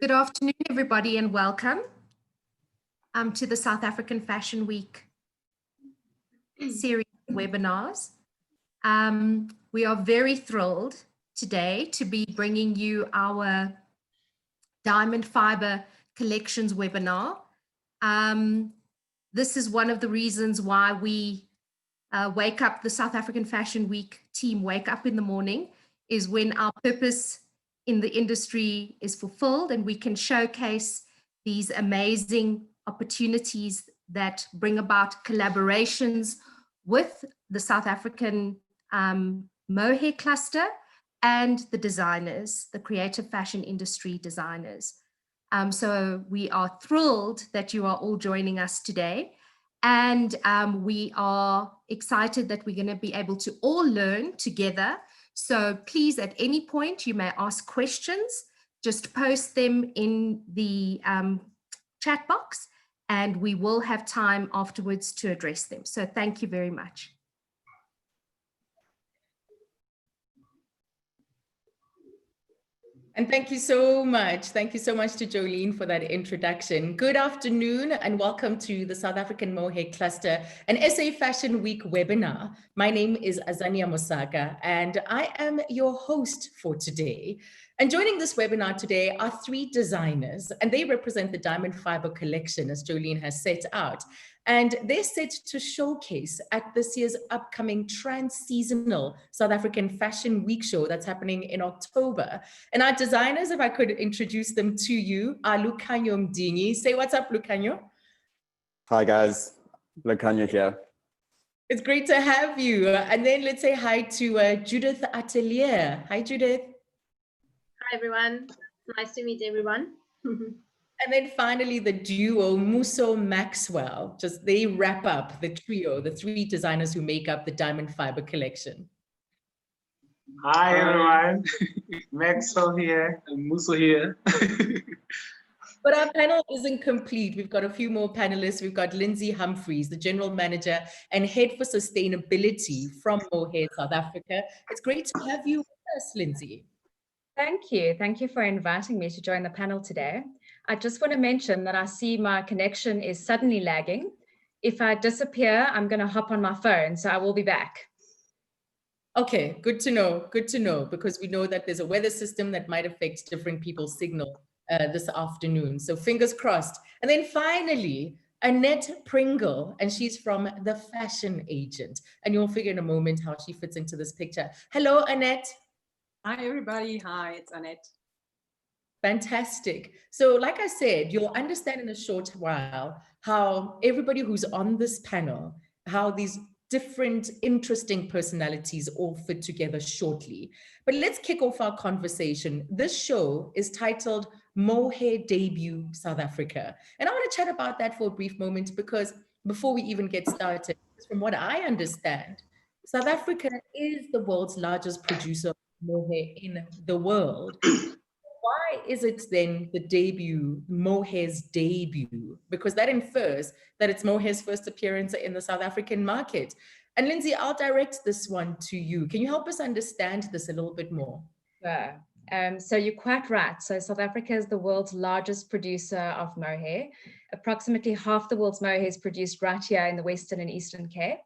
Good afternoon, everybody, and welcome to the South African Fashion Week series of webinars. We are very thrilled today to be bringing you our Diamond Fibre Collections webinar. This is one of the reasons why we wake up, the South African Fashion Week team wake up in the morning, is when our purpose in the industry is fulfilled and we can showcase these amazing opportunities that bring about collaborations with the South African Mohair cluster and the designers, the creative fashion industry designers. So we are thrilled that you are all joining us today. And we are excited that we're going to be able to all learn together. So please, at any point, you may ask questions. Just post them in the chat box, and we will have time afterwards to address them. So thank you very much. And thank you so much. Thank you so much to Jolene for that introduction. Good afternoon and welcome to the South African Mohair Cluster, an SA Fashion Week webinar. My name is Azania Mosaka and I am your host for today. And joining this webinar today are three designers, and they represent the Diamond Fibre Collection, as Jolene has set out. And they're set to showcase at this year's upcoming trans-seasonal South African Fashion Week show that's happening in October. And our designers, if I could introduce them to you, are Lucanyo Mdingi. Say what's up, Lucanyo. Hi guys, Lucanyo here. It's great to have you. And then let's say hi to Judith Atelier. Hi, Judith. Hi, everyone. Nice to meet everyone. And then finally, the duo, Muso Maxwell. Just they wrap up the trio, the three designers who make up the Diamond Fibre Collection. Hi, everyone. Maxwell here and Muso here. But our panel isn't complete. We've got a few more panelists. We've got Lindsay Humphreys, the General Manager and Head for Sustainability from Mohair, South Africa. It's great to have you with us, Lindsay. Thank you. Thank you for inviting me to join the panel today. I just want to mention that I see my connection is suddenly lagging. If I disappear, I'm going to hop on my phone, so I will be back. Okay, good to know, because we know that there's a weather system that might affect different people's signal this afternoon. So fingers crossed. And then finally, Annette Pringle, and she's from The Fashion Agent. And you'll figure in a moment how she fits into this picture. Hello, Annette. Hi, everybody. Hi, it's Annette. Fantastic. So like I said, you'll understand in a short while how everybody who's on this panel, how these different interesting personalities all fit together shortly. But let's kick off our conversation. This show is titled Mohair Debut South Africa. And I want to chat about that for a brief moment, because before we even get started, from what I understand, South Africa is the world's largest producer of mohair in the world. Why is it then the debut, Mohair's debut? Because that infers that it's Mohair's first appearance in the South African market. And Lindsay, I'll direct this one to you. Can you help us understand this a little bit more? Sure. So you're quite right. So South Africa is the world's largest producer of mohair. Approximately half the world's mohair is produced right here in the Western and Eastern Cape.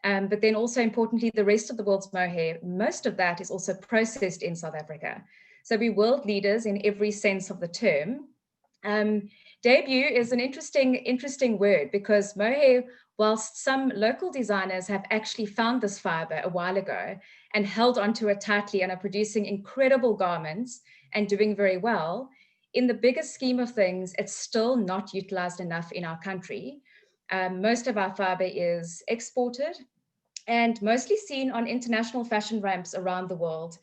But then also importantly, the rest of the world's mohair, most of that is also processed in South Africa. So we're world leaders in every sense of the term. Debut is an interesting word, because mohair, whilst some local designers have actually found this fiber a while ago and held onto it tightly and are producing incredible garments and doing very well, in the bigger scheme of things, it's still not utilized enough in our country. Most of our fiber is exported and mostly seen on international fashion ramps around the world.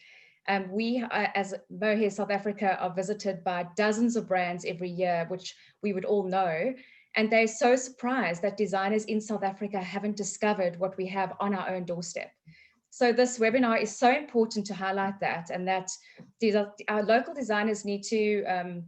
We, as Mohair South Africa, are visited by dozens of brands every year, which we would all know. And they're so surprised that designers in South Africa haven't discovered what we have on our own doorstep. So this webinar is so important to highlight that, and that our local designers need to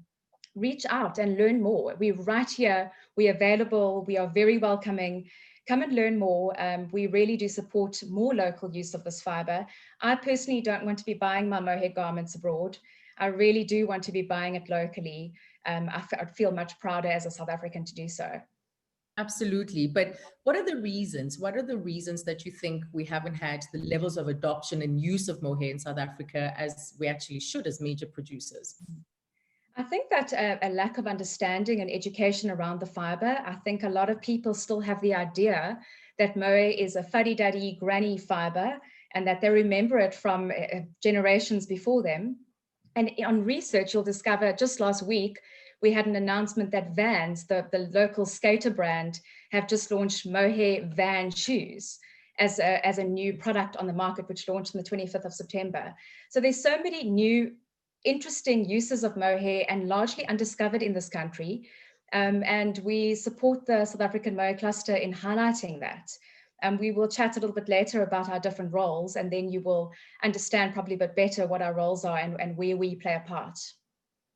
reach out and learn more. We're right here, we're available, we are very welcoming. Come and learn more. We really do support more local use of this fiber. I personally don't want to be buying my mohair garments abroad. I really do want to be buying it locally. I'd feel much prouder as a South African to do so. Absolutely. But what are the reasons? What are the reasons that you think we haven't had the levels of adoption and use of mohair in South Africa as we actually should as major producers? I think that a lack of understanding and education around the fiber. I think a lot of people still have the idea that mohair is a fuddy-duddy granny fiber and that they remember it from generations before them. And on research, you'll discover just last week, we had an announcement that Vans, the local skater brand, have just launched mohair Van shoes as a new product on the market, which launched on the 25th of September. So there's so many new interesting uses of mohair and largely undiscovered in this country. And we support the South African Mohair Cluster in highlighting that. We will chat a little bit later about our different roles, and then you will understand probably a bit better what our roles are and where we play a part.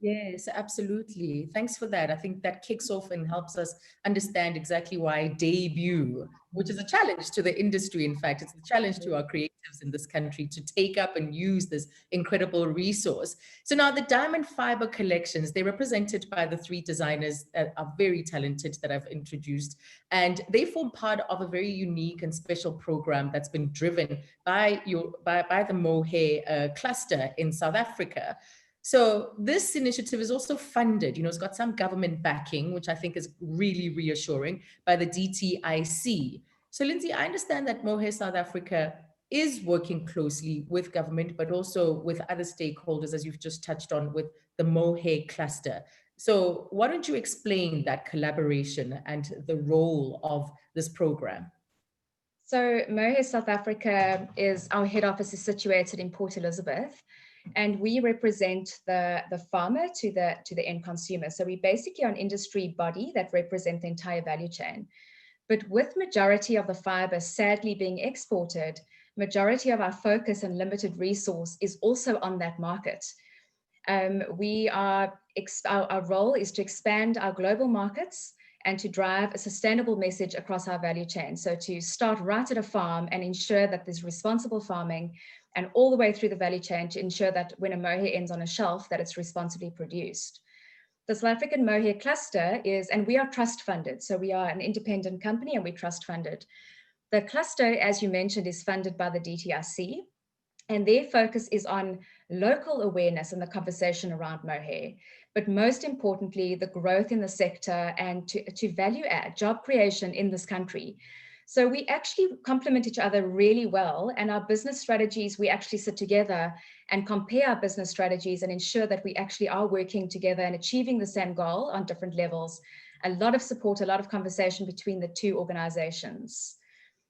Yes, absolutely. Thanks for that. I think that kicks off and helps us understand exactly why debut, which is a challenge to the industry. In fact, it's a challenge to our creatives in this country to take up and use this incredible resource. So now the Diamond Fibre Collections, they're represented by the three designers that are very talented that I've introduced. And they form part of a very unique and special program that's been driven by the Mohair cluster in South Africa. So this initiative is also funded, it's got some government backing, which I think is really reassuring, by the DTIC. So Lindsay, I understand that Mohair South Africa is working closely with government, but also with other stakeholders, as you've just touched on with the Mohair cluster. So why don't you explain that collaboration and the role of this program? So Mohair South Africa our head office is situated in Port Elizabeth. And we represent the farmer to the end consumer. So we're basically an industry body that represents the entire value chain. But with majority of the fiber sadly being exported, majority of our focus and limited resource is also on that market. Our role is to expand our global markets and to drive a sustainable message across our value chain. So to start right at a farm and ensure that there's responsible farming and all the way through the value chain to ensure that when a mohair ends on a shelf, that it's responsibly produced. The South African Mohair Cluster and we are trust funded. So we are an independent company and we're trust funded. The cluster, as you mentioned, is funded by the DTIC, and their focus is on local awareness and the conversation around mohair, but most importantly, the growth in the sector and to value add, job creation in this country. So we actually complement each other really well, and our business strategies, we actually sit together and compare our business strategies and ensure that we actually are working together and achieving the same goal on different levels. A lot of support, a lot of conversation between the two organizations.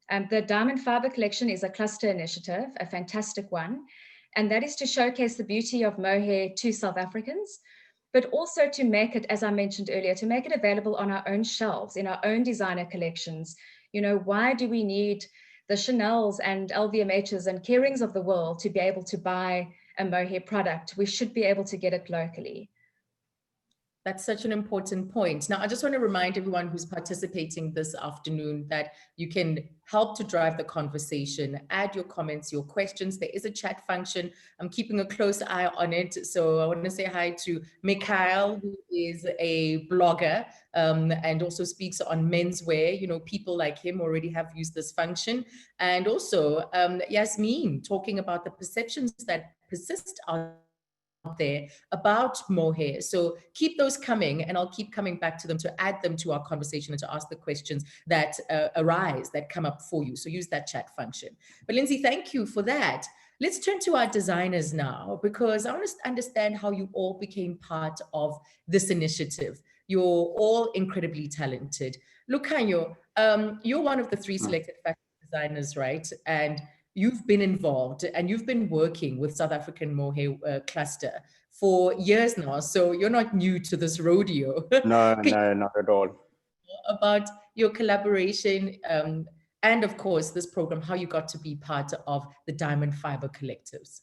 The Diamond Fibre Collection is a cluster initiative, a fantastic one, and that is to showcase the beauty of mohair to South Africans, but also to make it, as I mentioned earlier, to make it available on our own shelves, in our own designer collections. Why do we need the Chanels and LVMHs and Keirings of the world to be able to buy a mohair product? We should be able to get it locally. That's such an important point. Now, I just want to remind everyone who's participating this afternoon that you can help to drive the conversation, add your comments, your questions. There is a chat function. I'm keeping a close eye on it. So I want to say hi to Mikhail, who is a blogger and also speaks on menswear. People like him already have used this function. And also Yasmin talking about the perceptions that persist out there about mohair. So keep those coming, and I'll keep coming back to them to add them to our conversation and to ask the questions that arise, that come up for you. So use that chat function. But Lindsay, thank you for that. Let's turn to our designers now, because I want to understand how you all became part of this initiative. You're all incredibly talented. Lucanio, you're one of the three selected fashion designers, right? And you've been involved and you've been working with South African Mohair Cluster for years now. So you're not new to this rodeo. No, not at all. About your collaboration and of course this program, how you got to be part of the Diamond Fibre Collectives.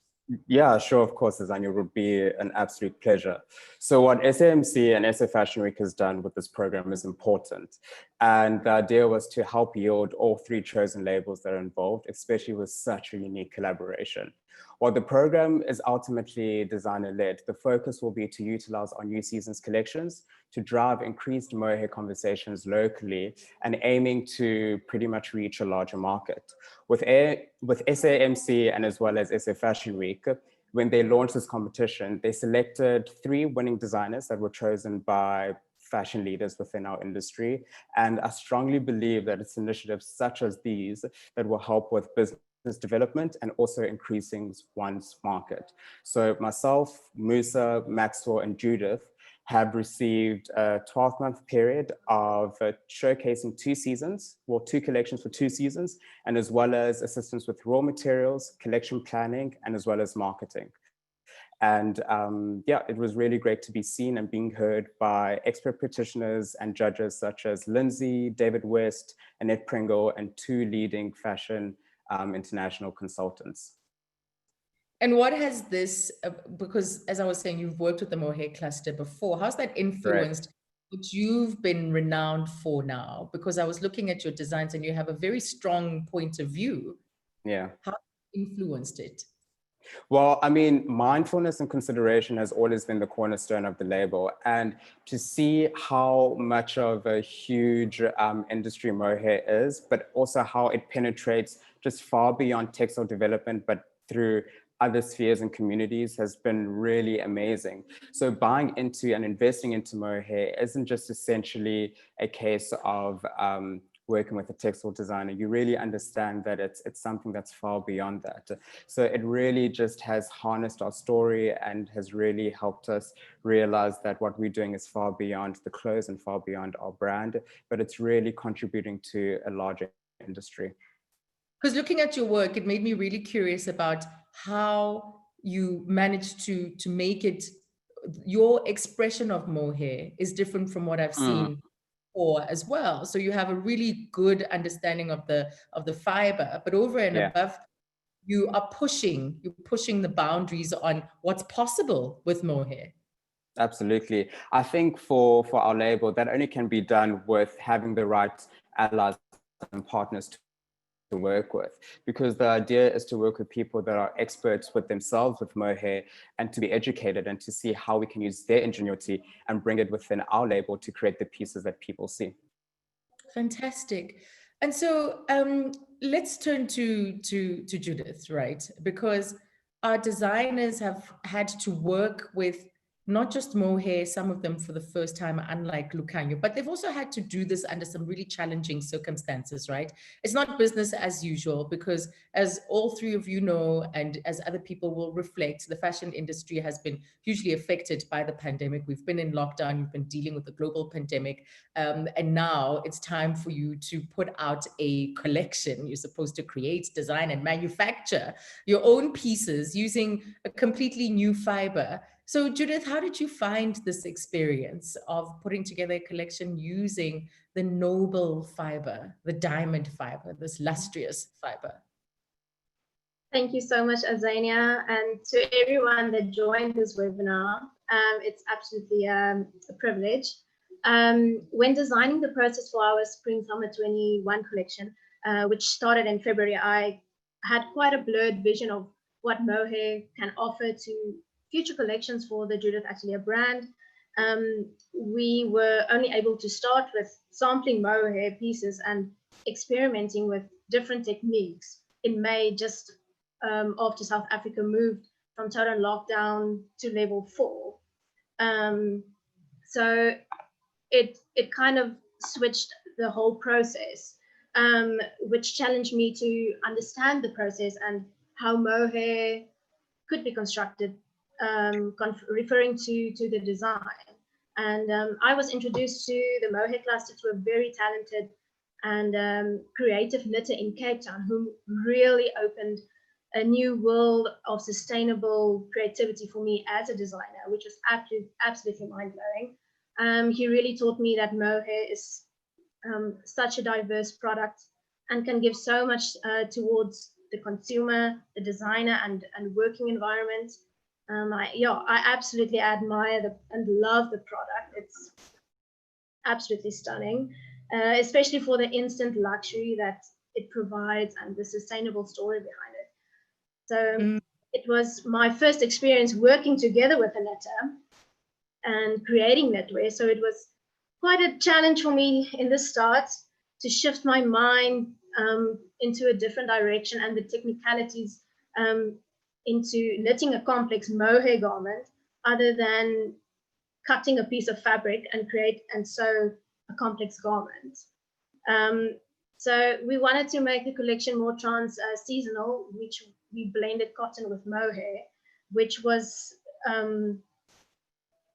Yeah, sure, of course, Azania, it would be an absolute pleasure. So what SAMC and SA Fashion Week has done with this program is important. And the idea was to help yield all three chosen labels that are involved, especially with such a unique collaboration. While the program is ultimately designer-led, the focus will be to utilize our new season's collections to drive increased mohair conversations locally and aiming to pretty much reach a larger market. With SAMC and as well as SA Fashion Week, when they launched this competition, they selected 3 winning designers that were chosen by fashion leaders within our industry. And I strongly believe that it's initiatives such as these that will help with business development and also increasing one's market. So myself, Musa, Maxwell, and Judith have received a 12-month period of showcasing 2 seasons, well, 2 collections for 2 seasons, and as well as assistance with raw materials, collection planning, and as well as marketing. And yeah, it was really great to be seen and being heard by expert practitioners and judges such as Lindsay, David West, Annette Pringle, and 2 leading fashion international consultants. And what has this, because as I was saying, you've worked with the Mohair cluster before, how's that influenced what you've been renowned for now? Because I was looking at your designs and you have a very strong point of view. Yeah. How influenced it? Well, I mean, mindfulness and consideration has always been the cornerstone of the label. And to see how much of a huge industry mohair is, but also how it penetrates just far beyond textile development, but through other spheres and communities has been really amazing. So buying into and investing into mohair isn't just essentially a case of working with a textile designer. You really understand that it's something that's far beyond that. So it really just has harnessed our story and has really helped us realize that what we're doing is far beyond the clothes and far beyond our brand, but it's really contributing to a larger industry. Because looking at your work, it made me really curious about how you managed to make it, your expression of mohair is different from what I've seen before as well. So you have a really good understanding of the fiber, but over and above, you're pushing the boundaries on what's possible with mohair. Absolutely. I think for our label, that only can be done with having the right allies and partners to work with, because the idea is to work with people that are experts with themselves with mohair and to be educated and to see how we can use their ingenuity and bring it within our label to create the pieces that people see. Fantastic. And so let's turn to Judith, right? Because our designers have had to work with not just mohair, some of them for the first time, unlike Lucanio, but they've also had to do this under some really challenging circumstances, right? It's not business as usual because, as all 3 of you know, and as other people will reflect, the fashion industry has been hugely affected by the pandemic. We've been in lockdown, you've been dealing with the global pandemic, and now it's time for you to put out a collection. You're supposed to create, design, and manufacture your own pieces using a completely new fiber. So Judith, how did you find this experience of putting together a collection using the noble fiber, the diamond fiber, this lustrous fiber? Thank you so much, Azania, and to everyone that joined this webinar. It's absolutely a privilege. When designing the process for our Spring Summer 21 collection, which started in February, I had quite a blurred vision of what mohair can offer to future collections for the Judith Atelier brand. We were only able to start with sampling mohair pieces and experimenting with different techniques in May, just after South Africa moved from total lockdown to level 4. So it kind of switched the whole process, which challenged me to understand the process and how mohair could be constructed, referring to the design. And I was introduced to the Mohair cluster to a very talented and creative knitter in Cape Town who really opened a new world of sustainable creativity for me as a designer, which was absolutely mind-blowing. He really taught me that mohair is such a diverse product and can give so much towards the consumer, the designer, and working environment. I absolutely admire and love the product. It's absolutely stunning. especially for the instant luxury that it provides and the sustainable story behind it. So it was my first experience working together with a knitter and creating knitwear. So it was quite a challenge for me in the start to shift my mind into a different direction and the technicalities into knitting a complex mohair garment other than cutting a piece of fabric and create and sew a complex garment. So we wanted to make the collection more seasonal, which we blended cotton with mohair, which was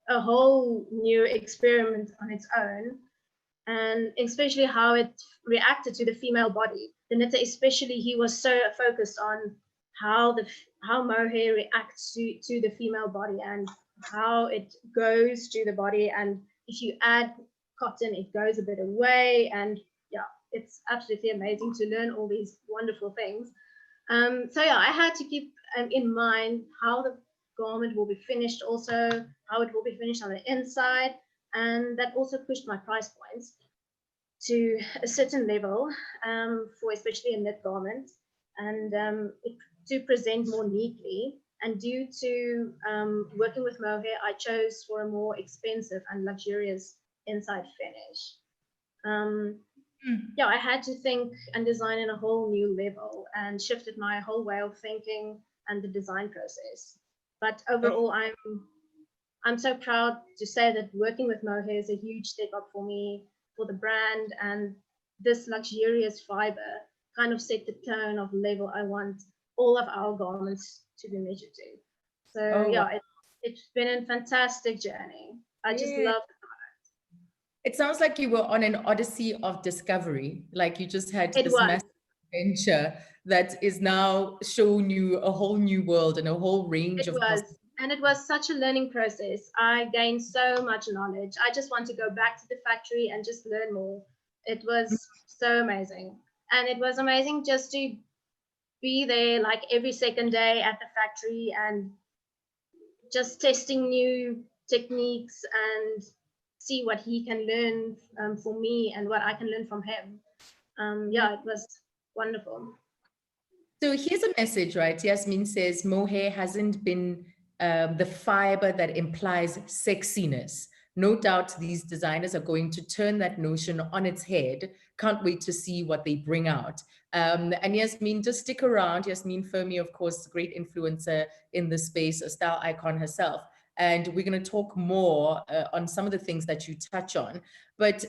a whole new experiment on its own, and especially how it reacted to the female body. The knitter especially, he was so focused on how mohair reacts to the female body and how it goes to the body, and if you add cotton it goes a bit away, and yeah, it's absolutely amazing to learn all these wonderful things. So yeah, I had to keep in mind how the garment will be finished, also how it will be finished on the inside, and that also pushed my price points to a certain level for especially a knit garment, and to present more neatly. And due to working with mohair, I chose for a more expensive and luxurious inside finish. Yeah, I had to think and design in a whole new level and shifted my whole way of thinking and the design process. But overall, I'm so proud to say that working with mohair is a huge step up for me, for the brand, and this luxurious fiber kind of set the tone of level I want all of our garments to be measured to. So yeah, it's been a fantastic journey. I just love it. It sounds like you were on an odyssey of discovery, like you just had this massive adventure that is now showing you a whole new world and a whole range of possibilities. And it was such a learning process. I gained so much knowledge. I just want to go back to the factory and just learn more. It was so amazing. And it was amazing just to be there like every second day at the factory and just testing new techniques and see what he can learn for me and what I can learn from him. Yeah, it was wonderful. So here's a message, right? Yasmin says mohair hasn't been the fiber that implies sexiness. No doubt these designers are going to turn that notion on its head. Can't wait to see what they bring out. And Yasmin, just stick around. Yasmin Fermi, of course, great influencer in the space, a style icon herself. And we're going to talk more on some of the things that you touch on. But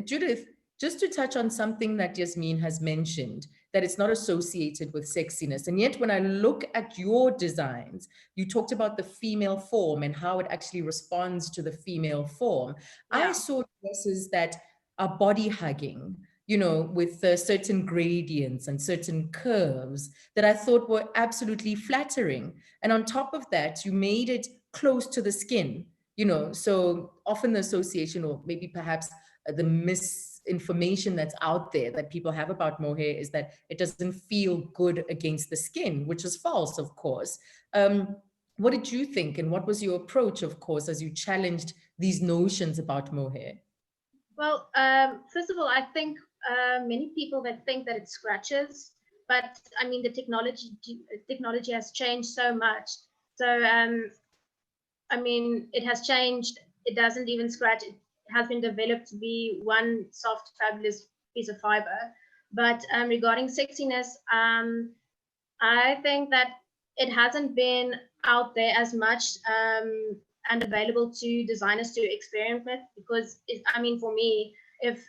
Judith, just to touch on something that Yasmin has mentioned, that it's not associated with sexiness. And yet when I look at your designs, you talked about the female form and how it actually responds to the female form. Yeah. I saw dresses that are body hugging, you know, with certain gradients and certain curves that I thought were absolutely flattering. And on top of that, you made it close to the skin, you know, so often the association, or maybe perhaps the misinformation that's out there that people have about mohair is that it doesn't feel good against the skin, which is false, of course. What did you think, and what was your approach, of course, as you challenged these notions about mohair? Well, first of all, I think many people that think that it scratches, but I mean, the technology has changed so much. So, I mean, it has changed. It doesn't even scratch. It has been developed to be one soft, fabulous piece of fiber. But regarding sexiness, I think that it hasn't been out there as much and available to designers to experiment with, because I mean, for me, if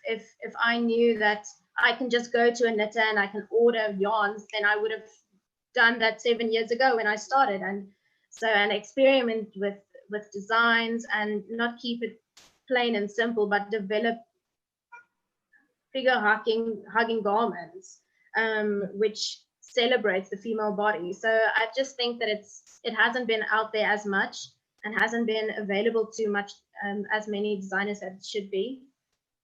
I knew that I can just go to a knitter and I can order yarns, then I would have done that 7 years ago when I started. And so an experiment with designs and not keep it plain and simple, but develop figure hugging garments, which celebrates the female body. So I just think that it hasn't been out there as much and hasn't been available to much as many designers as it should be.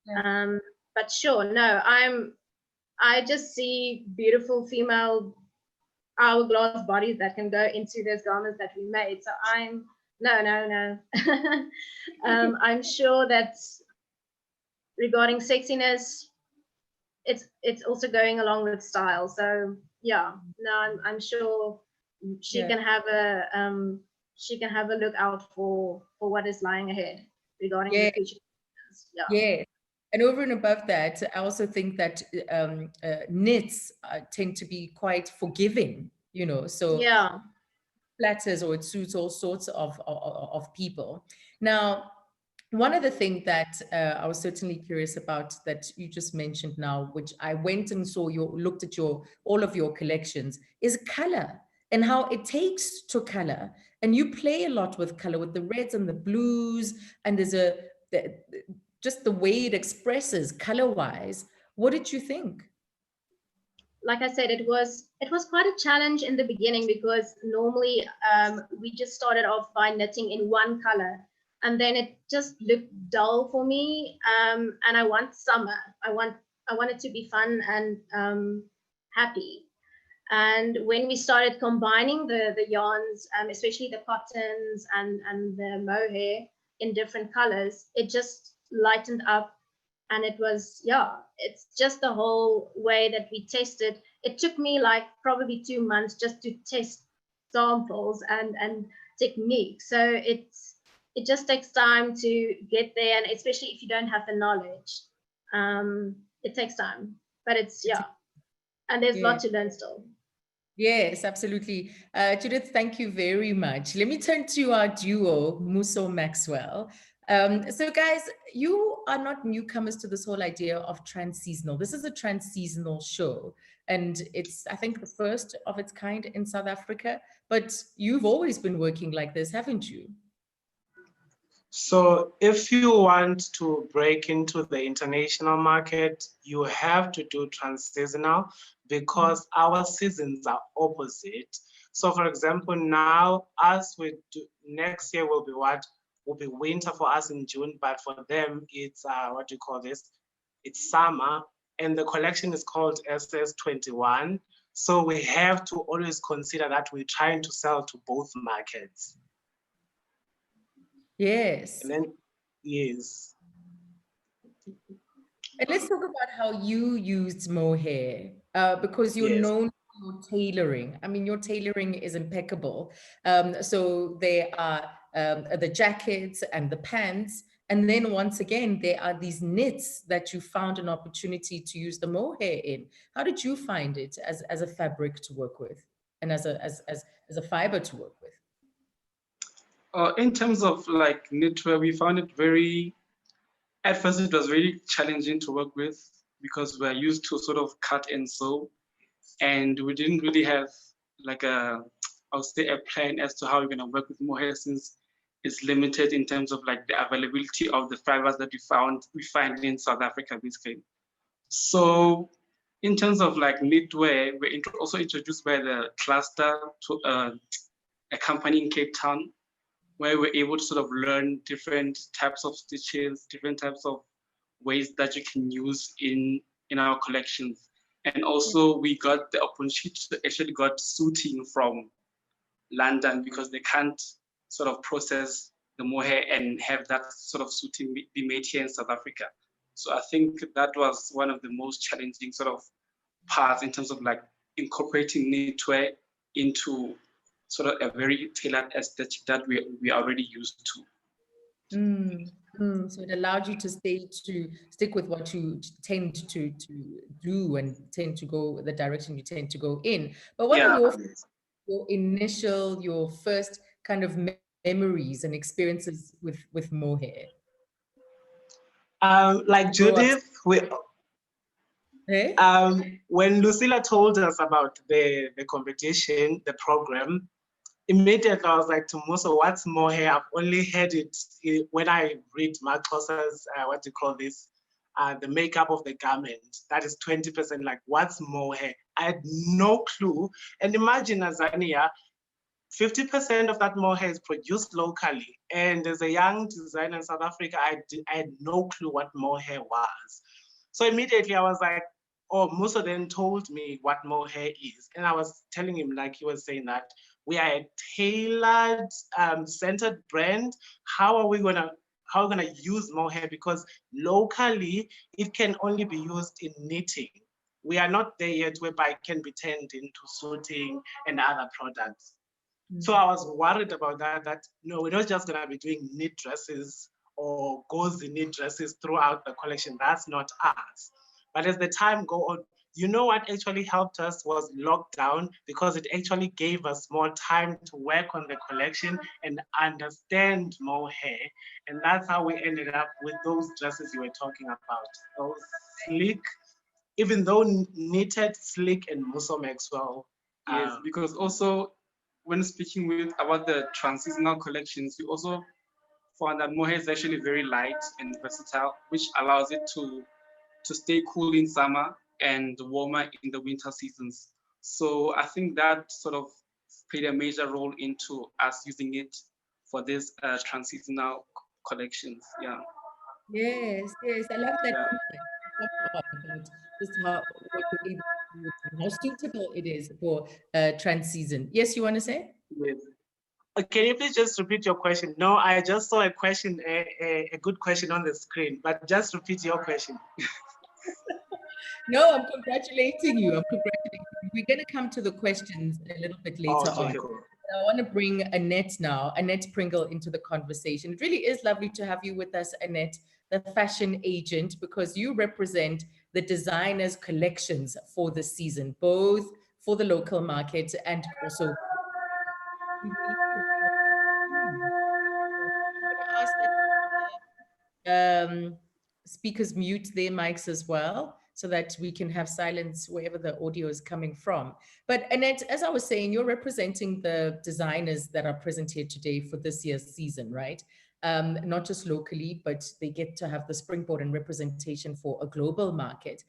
Yeah. But sure, no, I just see beautiful female hourglass bodies that can go into those garments that we made. So no. I'm sure that regarding sexiness, it's also going along with style. So yeah, no, I'm sure she can have a look out for what is lying ahead regarding the future. Yeah. And over and above that, I also think that knits tend to be quite forgiving, you know, so yeah, flatters or it suits all sorts of people. Now, one of the things that I was certainly curious about that you just mentioned now, which I went and looked at all of your collections, is color and how it takes to color. And you play a lot with color, with the reds and the blues, and there's just the way it expresses color-wise. What did you think? like I said, it was quite a challenge in the beginning because normally we just started off by knitting in one color, and then it just looked dull for me. And I want summer. I want it to be fun and happy. And when we started combining the yarns, especially the cottons and the mohair in different colors, it just lightened up. And it was, yeah, it's just the whole way that we tested. It took me like probably 2 months just to test samples and techniques. So it just takes time to get there, and especially if you don't have the knowledge, it takes time. But it's, yeah, and there's a lot to learn still. Yes, absolutely. Judith, thank you very much. Let me turn to our duo, Muso Maxwell. So guys, you are not newcomers to this whole idea of trans-seasonal. This is a trans-seasonal show, and it's, I think, the first of its kind in South Africa, but you've always been working like this, haven't you? So if you want to break into the international market, you have to do trans-seasonal because our seasons are opposite. So for example, now next year will be winter for us in June, but for them it's what do you call this? It's summer, and the collection is called SS21. So we have to always consider that we're trying to sell to both markets. Yes. And then, yes. And let's talk about how you used mohair, because you're known for your tailoring. I mean, your tailoring is impeccable. So there are the jackets and the pants. And then once again, there are these knits that you found an opportunity to use the mohair in. How did you find it as a fabric to work with and as a fiber to work with? In terms of like knitwear, we found it at first it was really challenging to work with because we're used to sort of cut and sew, and we didn't really have like I would say a plan as to how we're gonna work with mohair, since it's limited in terms of like the availability of the fibers that we find in South Africa basically. So in terms of like knitwear, we're also introduced by the cluster to a company in Cape Town, where we're able to sort of learn different types of stitches, different types of ways that you can use in our collections. And also we got the opportunity to actually got suiting from London because they can't sort of process the mohair and have that sort of suiting be made here in South Africa. So I think that was one of the most challenging sort of parts in terms of like incorporating knitwear into sort of a very tailored aesthetic that we are already used to. So it allowed you to stick with what you tend to do and tend to go the direction you tend to go in. But what are your first kind of memories and experiences with mohair? Like Judith, Hey? when Lucilla told us about the competition, the program, immediately I was like to Muso, what's mohair? I've only heard it when I read Mark Closer's, what do you call this? The makeup of the garment. That is 20%, like what's mohair? I had no clue. And imagine Azania, 50% of that mohair is produced locally. And as a young designer in South Africa, I had no clue what mohair was. So immediately I was like, oh, Muso then told me what mohair is. And I was telling him, like he was saying, that we are a tailored, centered brand. How are we gonna how we're going to use mohair, because locally it can only be used in knitting. We are not there yet whereby it can be turned into suiting and other products. So I was worried about that, no, we're not just going to be doing knit dresses or gauzy knit dresses throughout the collection. That's not us. But as the time go on, you know what actually helped us was lockdown, because it actually gave us more time to work on the collection and understand mohair. And that's how we ended up with those dresses you were talking about. Those sleek, even though knitted, sleek, and Muso Maxwell. Yes, because also when speaking about the transitional collections, we also found that mohair is actually very light and versatile, which allows it to stay cool in summer and warmer in the winter seasons. So I think that sort of played a major role into us using it for this transitional collections. Yeah. Yes, yes, I love that. About just how what you're able to do and how suitable it is for trans season. Yes, you want to say? Yes. Can you please just repeat your question? No, I just saw a question, a good question on the screen, but just repeat your question. No, I'm congratulating you. I'm congratulating you. We're going to come to the questions a little bit later on. Cool. I want to bring Annette now, Annette Pringle, into the conversation. It really is lovely to have you with us, Annette, the fashion agent, because you represent the designers' collections for the season, both for the local market and also. Speakers mute their mics as well, so that we can have silence wherever the audio is coming from. But Annette, as I was saying, you're representing the designers that are present here today for this year's season, right? Not just locally, but they get to have the springboard and representation for a global market.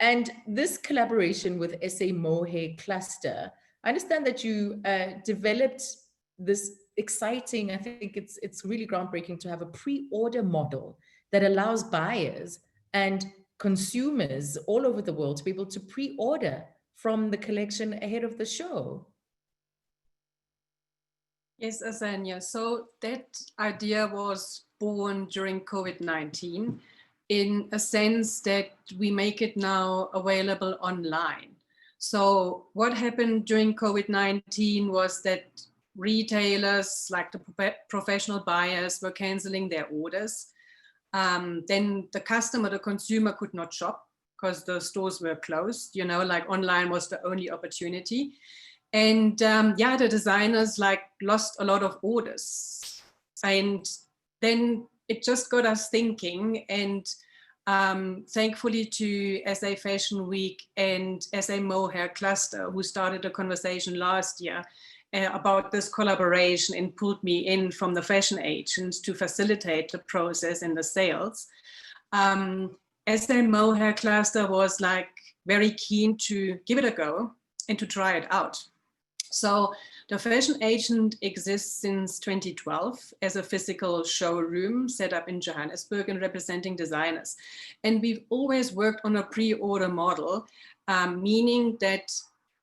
And this collaboration with SA Mohair Cluster, I understand that you developed this exciting, I think it's really groundbreaking to have a pre-order model that allows buyers and consumers all over the world to be able to pre-order from the collection ahead of the show. Yes, Azania. So that idea was born during COVID-19 in a sense that we make it now available online. So what happened during COVID-19 was that retailers, like the professional buyers, were canceling their orders. Then the customer, the consumer, could not shop because the stores were closed, you know, like online was the only opportunity. And yeah, the designers like lost a lot of orders. And then it just got us thinking, and thankfully to SA Fashion Week and SA Mohair Cluster, who started a conversation last year about this collaboration and pulled me in from the fashion agents to facilitate the process and the sales. SA Mohair Cluster was like very keen to give it a go and to try it out. So the fashion agent exists since 2012 as a physical showroom set up in Johannesburg and representing designers. And we've always worked on a pre-order model, meaning that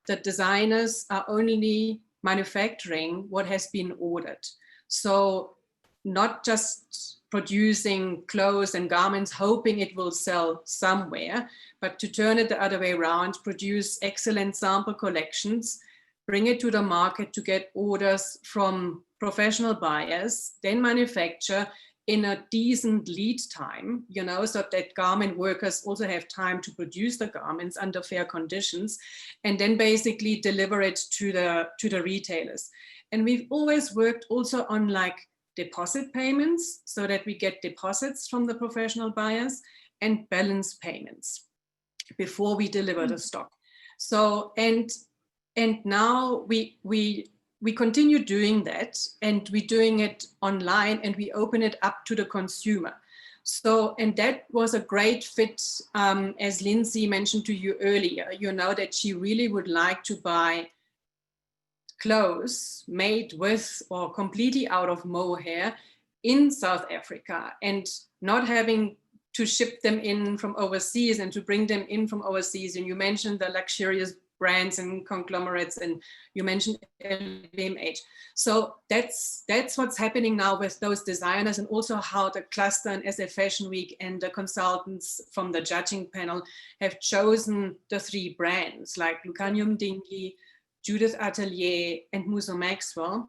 the designers are only manufacturing what has been ordered. So not just producing clothes and garments, hoping it will sell somewhere, but to turn it the other way around, produce excellent sample collections, bring it to the market to get orders from professional buyers, then manufacture in a decent lead time, you know, so that garment workers also have time to produce the garments under fair conditions, and then basically deliver it to the retailers. And we've always worked also on like deposit payments, so that we get deposits from the professional buyers and balance payments before we deliver the stock. So, and now we continue doing that, and we're doing it online, and we open it up to the consumer. So, and that was a great fit, as Lindsay mentioned to you earlier, you know, that she really would like to buy clothes made with or completely out of mohair in South Africa, and not having to ship them in from overseas and to bring them in from overseas. And you mentioned the luxurious brands and conglomerates, and you mentioned LVMH. So that's what's happening now with those designers, and also how the cluster and SA Fashion Week and the consultants from the judging panel have chosen the 3 brands like Lucanium Dingy, Judith Atelier, and Musso Maxwell.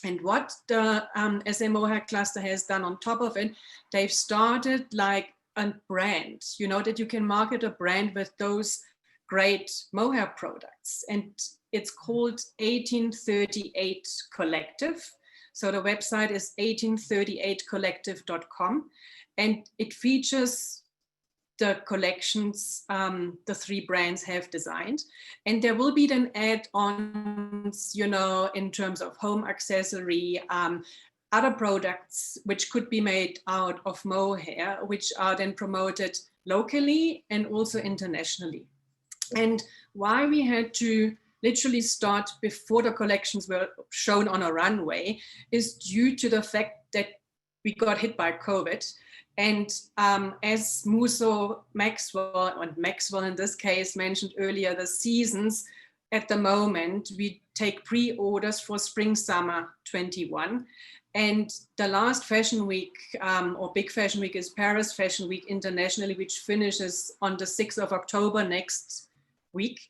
And what the SA Mohair cluster has done on top of it, they've started like a brand, you know, that you can market a brand with those great mohair products. And it's called 1838 Collective. So the website is 1838collective.com, and it features the collections the 3 brands have designed. And there will be then add-ons, you know, in terms of home accessory, other products which could be made out of mohair, which are then promoted locally and also internationally. And why we had to literally start before the collections were shown on a runway is due to the fact that we got hit by COVID. And as Musso Maxwell, and Maxwell in this case mentioned earlier, the seasons at the moment, we take pre-orders for spring, summer 21. And the last fashion week or big fashion week is Paris Fashion Week internationally, which finishes on the 6th of October next week.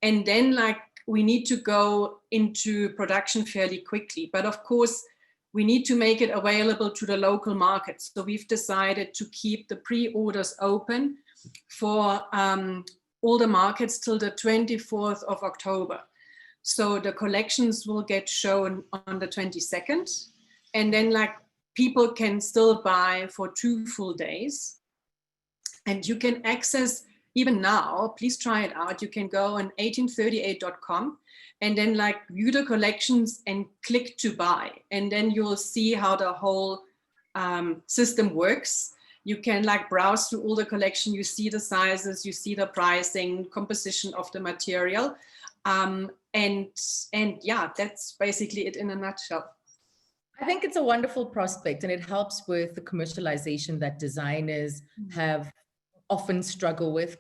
And then like we need to go into production fairly quickly. But of course, we need to make it available to the local markets. So we've decided to keep the pre-orders open for all the markets till the 24th of October. So the collections will get shown on the 22nd. And then like people can still buy for 2 full days. And you can access, even now, please try it out. You can go on 1838.com and then like view the collections and click to buy. And then you'll see how the whole system works. You can like browse through all the collection. You see the sizes, you see the pricing, composition of the material. And yeah, that's basically it in a nutshell. I think it's a wonderful prospect, and it helps with the commercialization that designers have often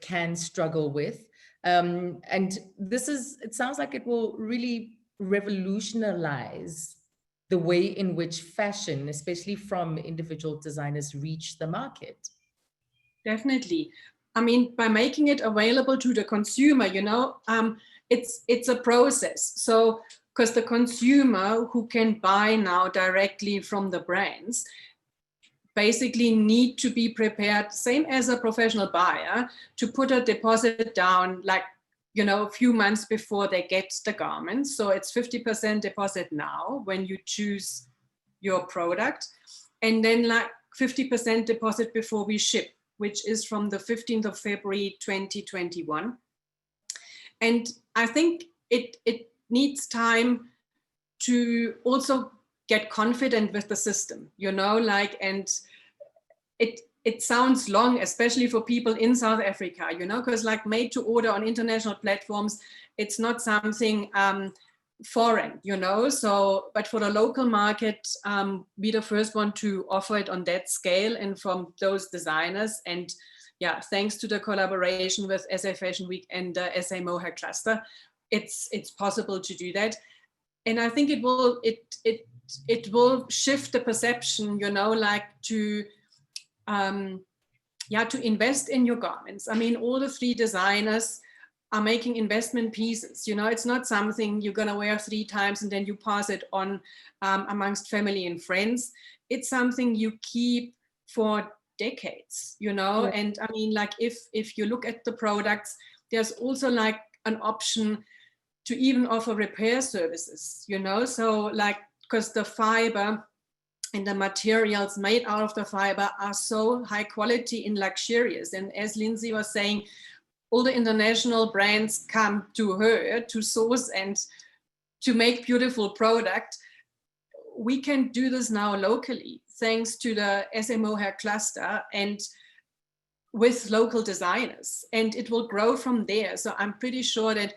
can struggle with. And this is, it sounds like it will really revolutionize the way in which fashion, especially from individual designers, reach the market. Definitely. I mean, by making it available to the consumer, you know, it's a process. So, because the consumer who can buy now directly from the brands basically need to be prepared, same as a professional buyer, to put a deposit down, like, you know, a few months before they get the garments. So it's 50% deposit now when you choose your product, and then like 50% deposit before we ship, which is from the 15th of February 2021. And I think it needs time to also get confident with the system, you know, like, and it sounds long, especially for people in South Africa, you know, because like made to order on international platforms, it's not something foreign, you know. So, but for the local market, be the first one to offer it on that scale and from those designers. And yeah, thanks to the collaboration with SA Fashion Week and the SA Mohair cluster, it's possible to do that. And I think it will shift the perception, you know, like to to invest in your garments. I mean, all the 3 designers are making investment pieces. You know, it's not something you're gonna wear 3 times and then you pass it on amongst family and friends. It's something you keep for decades, you know. Yeah. And I mean, like if you look at the products, there's also like an option to even offer repair services, you know. So like, because the fiber and the materials made out of the fiber are so high quality and luxurious. And as Lindsay was saying, all the international brands come to her to source and to make beautiful product. We can do this now locally, thanks to the SA Mohair cluster and with local designers, and it will grow from there. So I'm pretty sure that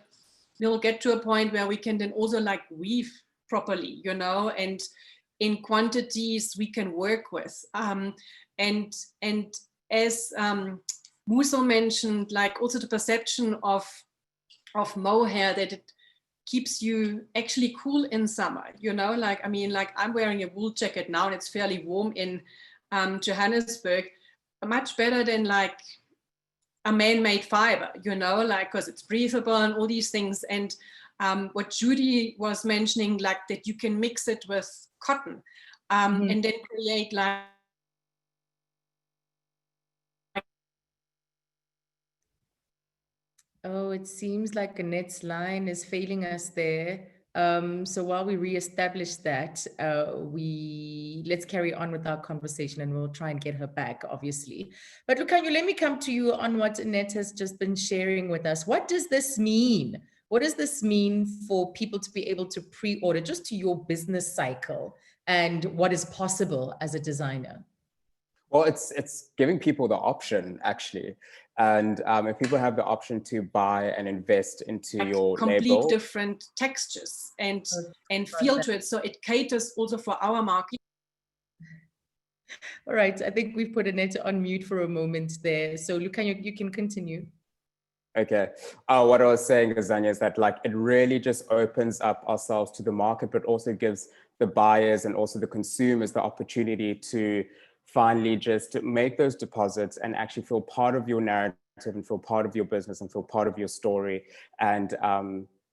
we'll get to a point where we can then also like weave properly, you know, and in quantities we can work with. And as Musso mentioned, like also the perception of of mohair that it keeps you actually cool in summer, you know, like, I mean, like I'm wearing a wool jacket now and it's fairly warm in Johannesburg, much better than like a man-made fiber, you know, like, because it's breathable and all these things. And what Judy was mentioning, like that you can mix it with cotton and then create like, Oh, it seems like Annette's line is failing us there. So while we reestablish that, let's carry on with our conversation and we'll try and get her back, obviously. But Lucanio, let me come to you on what Annette has just been sharing with us. What does this mean? What does this mean for people to be able to pre-order, just to your business cycle and what is possible as a designer? Well, it's giving people the option, actually. And if people have the option to buy and invest into like your complete label, different textures and feel to it. So it caters also for our market. All right, I think we've put Annette on mute for a moment there. So Lucanio, you can continue. Okay. What I was saying, Azania, is that like it really just opens up ourselves to the market, but also gives the buyers and also the consumers the opportunity to finally just make those deposits and actually feel part of your narrative and feel part of your business and feel part of your story, and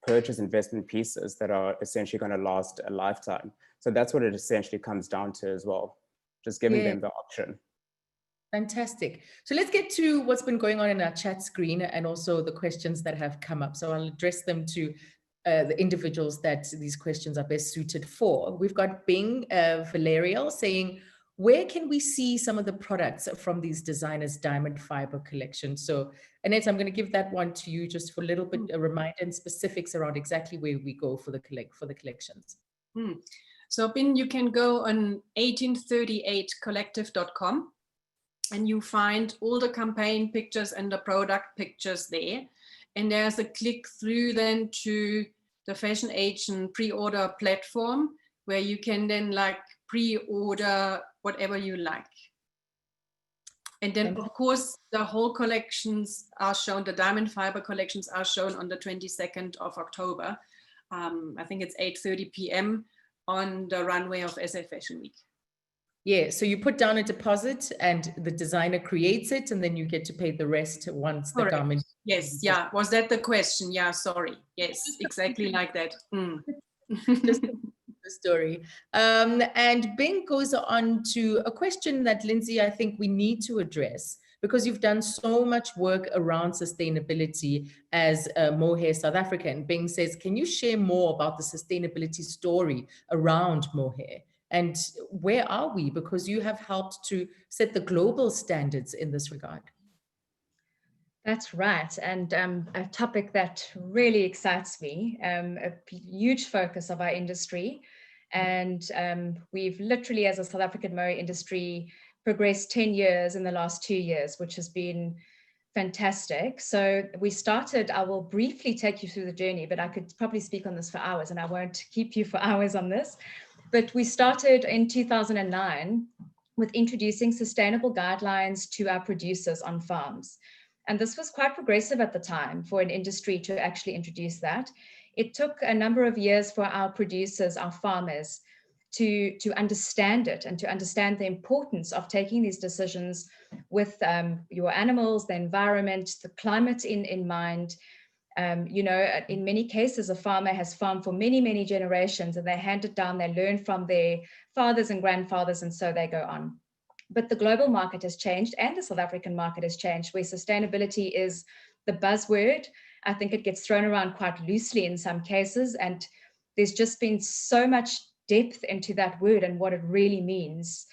purchase investment pieces that are essentially going to last a lifetime. So that's what it essentially comes down to as well, just giving them the option. Fantastic. So let's get to what's been going on in our chat screen and also the questions that have come up. So I'll address them to the individuals that these questions are best suited for. We've got Bing Valerial saying, where can we see some of the products from these designers' Diamond Fibre Collection? So Annette, I'm going to give that one to you just for a little bit a reminder and specifics around exactly where we go for the collections. So Bing, you can go on 1838collective.com. and you find all the campaign pictures and the product pictures there. And there's a click through then to the Fashion Agent pre-order platform where you can then like pre-order whatever you like. And then of course the whole collections are shown, the Diamond Fibre collections are shown on the 22nd of October. I think it's 8:30 p.m. on the runway of SA Fashion Week. Yeah, so you put down a deposit and the designer creates it and then you get to pay the rest once the garment. Yes, yeah. Was that the question? Yeah, sorry. Yes, exactly like that. Just the story. And Bing goes on to a question that, Lindsay, I think we need to address because you've done so much work around sustainability as Mohair South Africa. And Bing says, can you share more about the sustainability story around Mohair? And where are we? Because you have helped to set the global standards in this regard. That's right. And a topic that really excites me, a huge focus of our industry. And we've literally, as a South African mohair industry, progressed 10 years in the last 2 years, which has been fantastic. So we started, I will briefly take you through the journey, but I could probably speak on this for hours and I won't keep you for hours on this. But we started in 2009 with introducing sustainable guidelines to our producers on farms. And this was quite progressive at the time for an industry to actually introduce that. It took a number of years for our producers, our farmers, to understand it and to understand the importance of taking these decisions with your animals, the environment, the climate in mind. You know, in many cases, a farmer has farmed for many, many generations and they hand it down, they learn from their fathers and grandfathers, and so they go on. But the global market has changed and the South African market has changed, where sustainability is the buzzword. I think it gets thrown around quite loosely in some cases, and there's just been so much depth into that word and what it really means.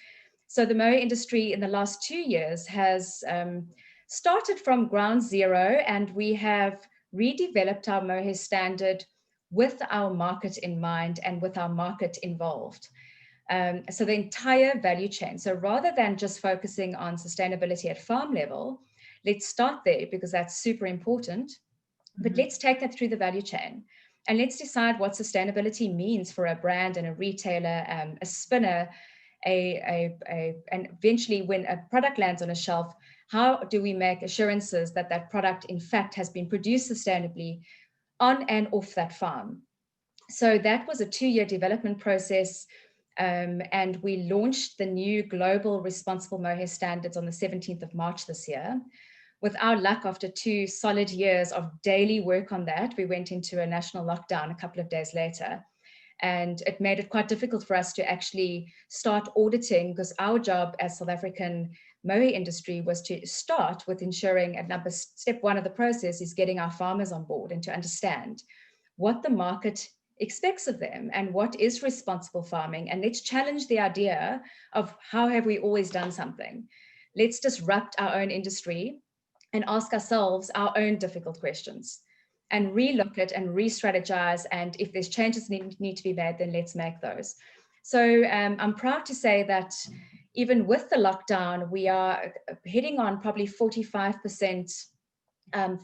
So the mohair industry in the last 2 years has started from ground zero, and we have redeveloped our mohair standard with our market in mind and with our market involved. So the entire value chain. So rather than just focusing on sustainability at farm level, let's start there because that's super important. But let's take that through the value chain. And let's decide what sustainability means for a brand and a retailer, a spinner, and eventually when a product lands on a shelf, how do we make assurances that that product in fact has been produced sustainably on and off that farm. So that was a 2-year development process. And we launched the new global responsible mohair standards on the 17th of March this year. With our luck, after 2 solid years of daily work on that, we went into a national lockdown a couple of days later. And it made it quite difficult for us to actually start auditing, because our job as South African mohair industry was to start with ensuring, step 1 of the process is getting our farmers on board and to understand what the market expects of them and what is responsible farming. And let's challenge the idea of how have we always done something. Let's disrupt our own industry and ask ourselves our own difficult questions and relook it and re-strategize. And if there's changes need to be made, then let's make those. So I'm proud to say that even with the lockdown, we are hitting on probably 45%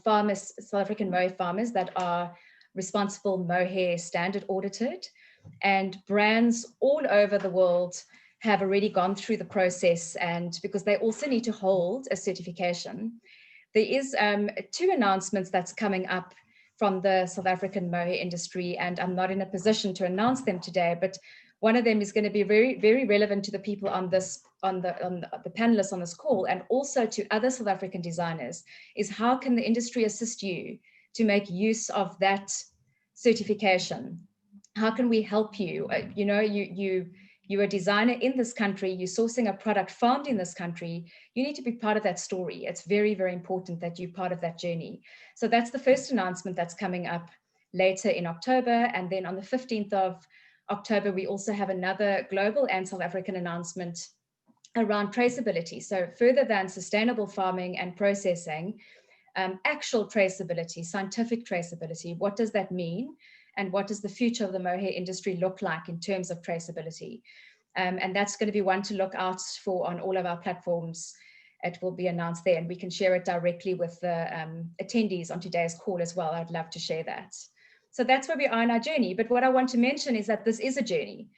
farmers, South African mohair farmers that are responsible mohair standard audited, and brands all over the world have already gone through the process, and because they also need to hold a certification. There is 2 announcements that's coming up from the South African mohair industry, and I'm not in a position to announce them today, but one of them is going to be very, very relevant to the people on this, on the panelists on this call, and also to other South African designers, is how can the industry assist you to make use of that certification? How can we help you? You know, you're a designer in this country, you're sourcing a product farmed in this country, you need to be part of that story. It's very, very important that you're part of that journey. So that's the first announcement that's coming up later in October. And then on the 15th of October, we also have another global and South African announcement around traceability. So further than sustainable farming and processing, actual traceability, scientific traceability, what does that mean? And what does the future of the mohair industry look like in terms of traceability? And that's going to be one to look out for on all of our platforms. It will be announced there, and we can share it directly with the attendees on today's call as well. I'd love to share that. So that's where we are in our journey. But what I want to mention is that this is a journey,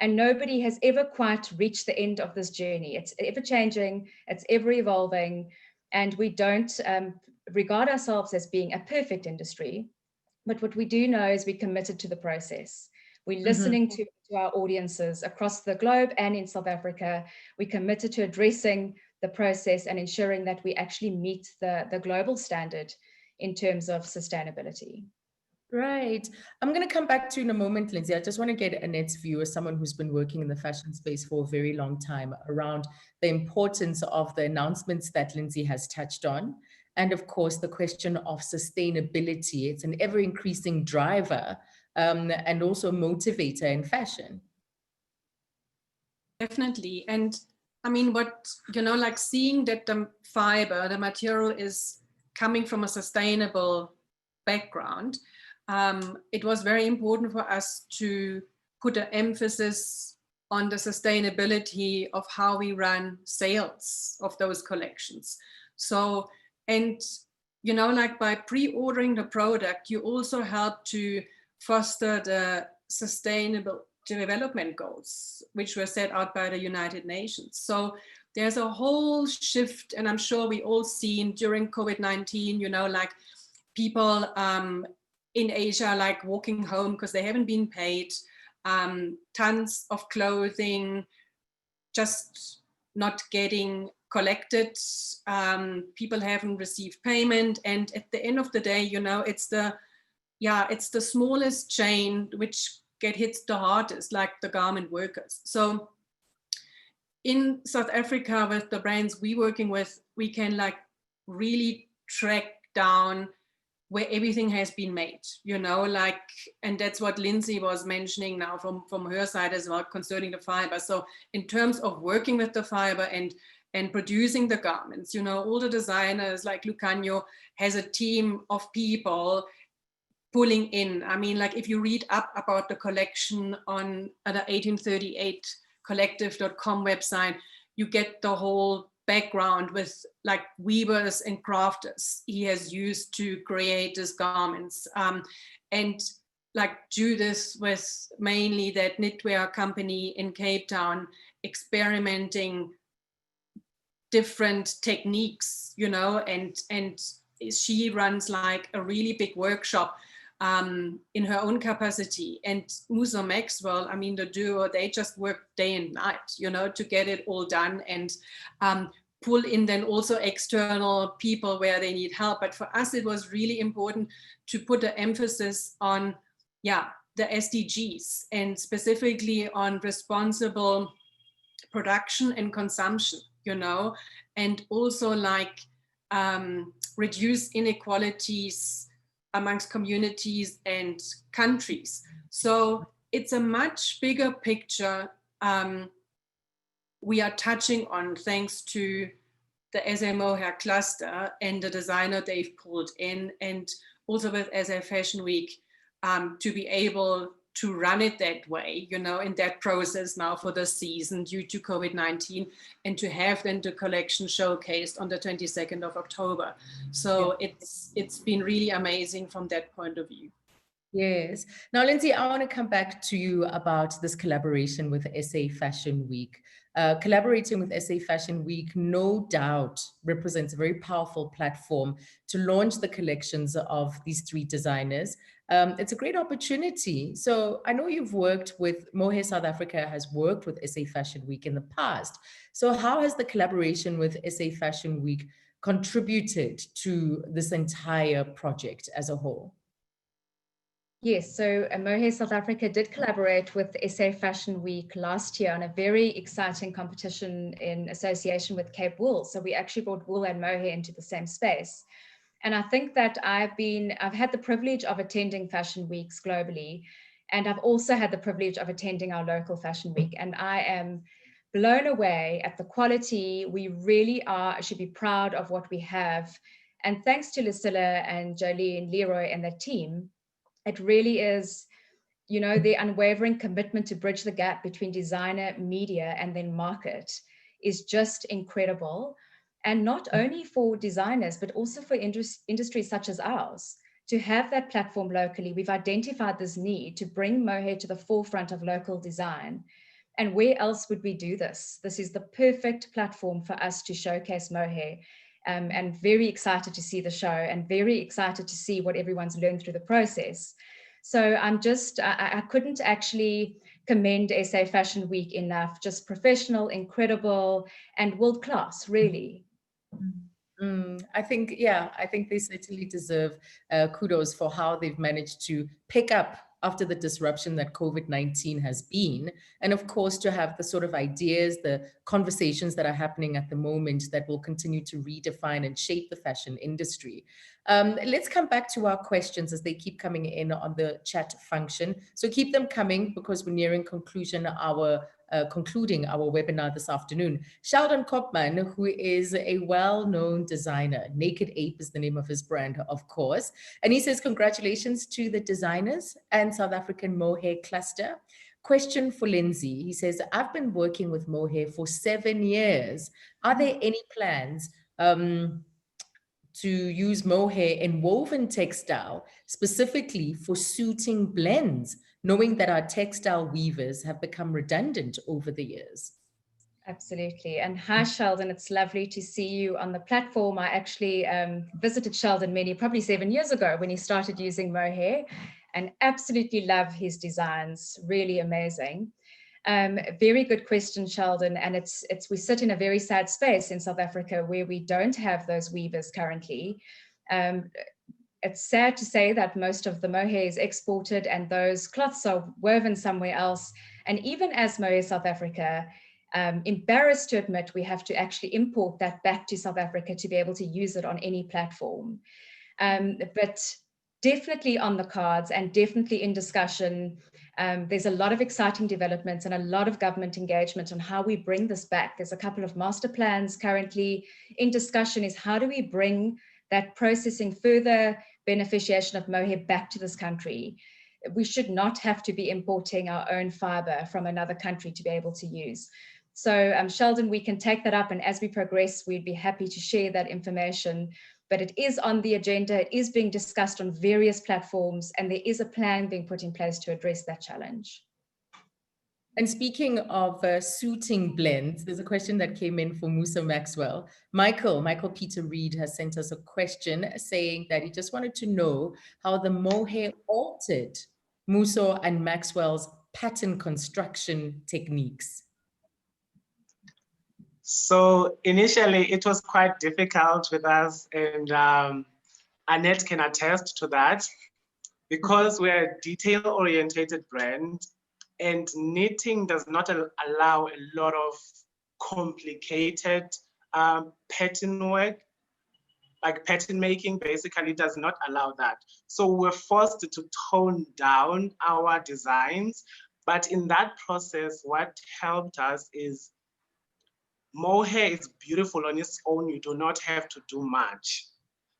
and nobody has ever quite reached the end of this journey. It's ever changing, it's ever evolving, and we don't regard ourselves as being a perfect industry. But what we do know is we're committed to the process. We're listening to our audiences across the globe and in South Africa. We're committed to addressing the process and ensuring that we actually meet the global standard in terms of sustainability. Right. I'm going to come back to you in a moment, Lindsay. I just want to get Annette's view as someone who's been working in the fashion space for a very long time around the importance of the announcements that Lindsay has touched on. And of course, the question of sustainability. It's an ever increasing driver and also motivator in fashion. Definitely. And I mean, what, you know, like seeing that the fiber, the material is coming from a sustainable background, it was very important for us to put an emphasis on the sustainability of how we run sales of those collections. So, and, you know, like by pre-ordering the product, you also help to foster the sustainable development goals, which were set out by the United Nations. So there's a whole shift, and I'm sure we all seen during COVID-19, you know, like people in Asia, like walking home because they haven't been paid, tons of clothing just not getting collected, people haven't received payment, and at the end of the day, you know, it's the smallest chain which get hit the hardest, like the garment workers. So in South Africa, with the brands we're working with, we can like really track down where everything has been made, you know, like, and that's what Lindsay was mentioning now from her side as well concerning the fiber. So in terms of working with the fiber and producing the garments, you know, all the designers like Lucanio has a team of people pulling in. I mean, like if you read up about the collection on the 1838collective.com website, you get the whole background with like weavers and crafters he has used to create his garments, and like do this with mainly that knitwear company in Cape Town, experimenting different techniques, you know, and she runs like a really big workshop in her own capacity. And Musa Maxwell, I mean, the duo, they just work day and night, you know, to get it all done, and pull in then also external people where they need help. But for us, it was really important to put the emphasis on, the SDGs, and specifically on responsible production and consumption, you know, and also like reduce inequalities amongst communities and countries. So it's a much bigger picture we are touching on, thanks to the Azania Mohair cluster and the designer they've pulled in, and also with Azania Fashion Week, to be able to run it that way, you know, in that process now for the season due to COVID-19, and to have then the collection showcased on the 22nd of October. So it's been really amazing from that point of view. Yes. Now, Lindsay, I want to come back to you about this collaboration with SA Fashion Week. Collaborating with SA Fashion Week, no doubt, represents a very powerful platform to launch the collections of these three designers. It's a great opportunity. So I know you've worked with, Mohair South Africa has worked with SA Fashion Week in the past. So how has the collaboration with SA Fashion Week contributed to this entire project as a whole? Yes, so Mohair South Africa did collaborate with SA Fashion Week last year on a very exciting competition in association with Cape Wool. So we actually brought wool and mohair into the same space. And I think that I've had the privilege of attending fashion weeks globally, and I've also had the privilege of attending our local fashion week. And I am blown away at the quality. We really should be proud of what we have. And thanks to Lucilla and Jolie and Leroy and their team, it really is, you know, the unwavering commitment to bridge the gap between designer, media, and then market is just incredible. And not only for designers, but also for industries such as ours, to have that platform locally. We've identified this need to bring mohair to the forefront of local design. And where else would we do this? This is the perfect platform for us to showcase mohair. And very excited to see the show, and very excited to see what everyone's learned through the process. So I'm just, I couldn't actually commend SA Fashion Week enough. Just professional, incredible, and world-class, really. I think they certainly deserve kudos for how they've managed to pick up after the disruption that COVID-19 has been. And of course, to have the sort of ideas, the conversations that are happening at the moment that will continue to redefine and shape the fashion industry. Let's come back to our questions as they keep coming in on the chat function. So keep them coming, because we're nearing concluding our webinar this afternoon. Sheldon Kopman, who is a well-known designer, Naked Ape is the name of his brand, of course. And he says, congratulations to the designers and South African Mohair cluster. Question for Lindsay. He says, I've been working with Mohair for 7 years. Are there any plans to use mohair in woven textile, specifically for suiting blends, knowing that our textile weavers have become redundant over the years? Absolutely. And hi, Sheldon. It's lovely to see you on the platform. I actually visited Sheldon probably 7 years ago when he started using mohair, and absolutely love his designs. Really amazing. Very good question, Sheldon. And we sit in a very sad space in South Africa where we don't have those weavers currently. It's sad to say that most of the mohair is exported and those cloths are woven somewhere else. And even as Mohair South Africa, embarrassed to admit we have to actually import that back to South Africa to be able to use it on any platform. But definitely on the cards and definitely in discussion. There's a lot of exciting developments and a lot of government engagement on how we bring this back. There's a couple of master plans currently in discussion, is how do we bring that processing, further beneficiation of mohair back to this country. We should not have to be importing our own fiber from another country to be able to use. So Sheldon, we can take that up, and as we progress, we'd be happy to share that information. But it is on the agenda, it is being discussed on various platforms, and there is a plan being put in place to address that challenge. And speaking of suiting blends, there's a question that came in for Musa Maxwell. Michael Peter Reed has sent us a question saying that he just wanted to know how the mohair altered Musa and Maxwell's pattern construction techniques. So initially it was quite difficult with us, and Annette can attest to that, because we're a detail-oriented brand and knitting does not allow a lot of complicated pattern work. Like pattern making basically does not allow that. So we're forced to tone down our designs. But in that process, what helped us is mohair is beautiful on its own. You do not have to do much.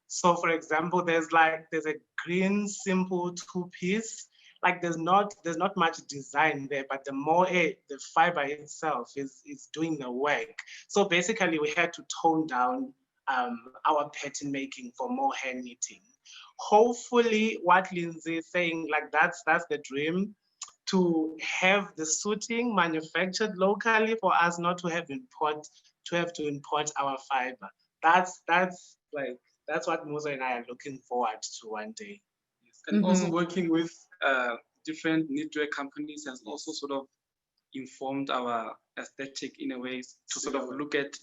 So for example, there's a green simple two-piece. Like there's not much design there, but the mohair, the fiber itself is doing the work. So basically we had to tone down our pattern making for mohair knitting. Hopefully what Lindsay is saying, like that's the dream, to have the suiting manufactured locally for us not to have to import our fiber. That's what Musa and I are looking forward to one day. Yes. And also working with different knitwear companies has also sort of informed our aesthetic in a way to sort of look at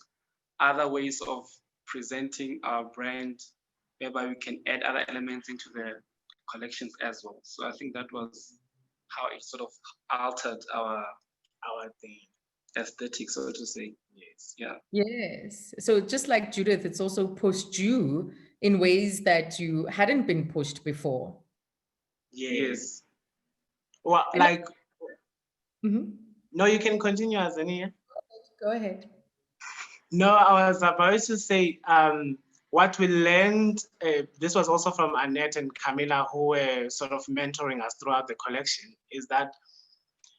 other ways of presenting our brand, whereby we can add other elements into the collections as well. So I think that was how it sort of altered our aesthetic, so to say. Yes. Yeah. Yes. So just like Judith, it's also pushed you in ways that you hadn't been pushed before. Yes. Well, like, no, you can continue, Azania. Go ahead. No, I was about to say, what we learned, this was also from Annette and Camilla, who were sort of mentoring us throughout the collection, is that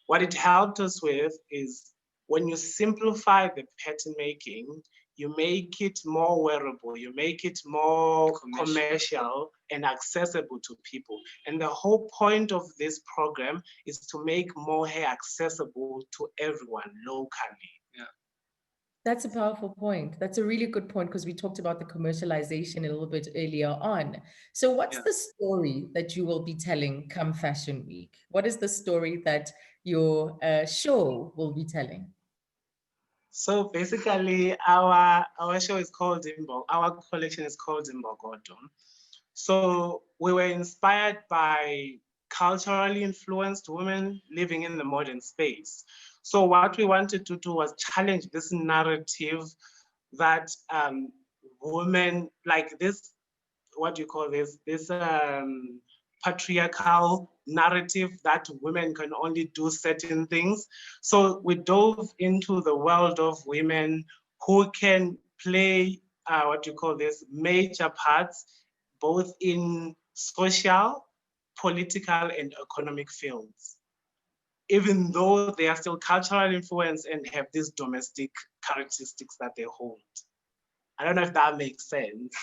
what it helped us with is when you simplify the pattern making, you make it more wearable, you make it more commercial and accessible to people. And the whole point of this program is to make mohair accessible to everyone locally. Yeah. That's a powerful point. That's a really good point, because we talked about the commercialization a little bit earlier on. So what's the story that you will be telling come Fashion Week? What is the story that your show will be telling? So basically, our show is called our collection is called Imbokodo. So we were inspired by culturally influenced women living in the modern space. So what we wanted to do was challenge this narrative that women, like this, what do you call this patriarchal narrative that women can only do certain things. So we dove into the world of women who can play major parts, both in social, political, and economic fields, even though they are still cultural influence and have these domestic characteristics that they hold. I don't know if that makes sense.